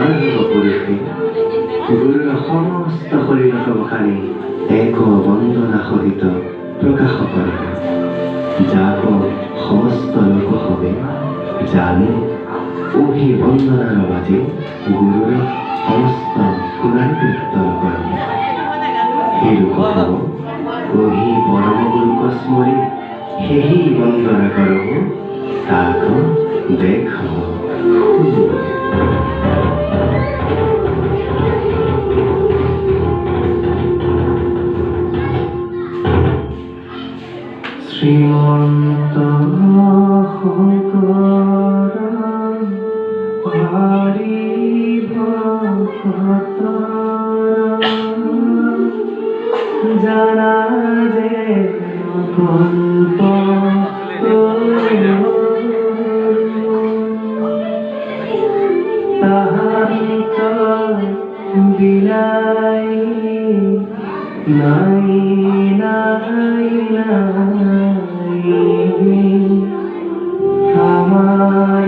মহাপুৰুষে গুৰুৰ সমস্ত শৰীৰক বখালি এক বন্দনা সহিত প্ৰকাশ কৰে, যাক সমস্ত লোক হবে জানে ওহি বন্দনাৰ বাজে গুৰুৰ সমস্ত গুণাৰ কীৰ্তন কৰে। সেই লোকসম ওহি পৰম গুৰুক স্মৰি সেহি বন্দনা কৰহ, তাক দেখ শ্রীমন্ত শঙ্কৰ হৰি ভকত জানা যে কল্প তাহান্ত বিলাই নাই নাই নাই আমার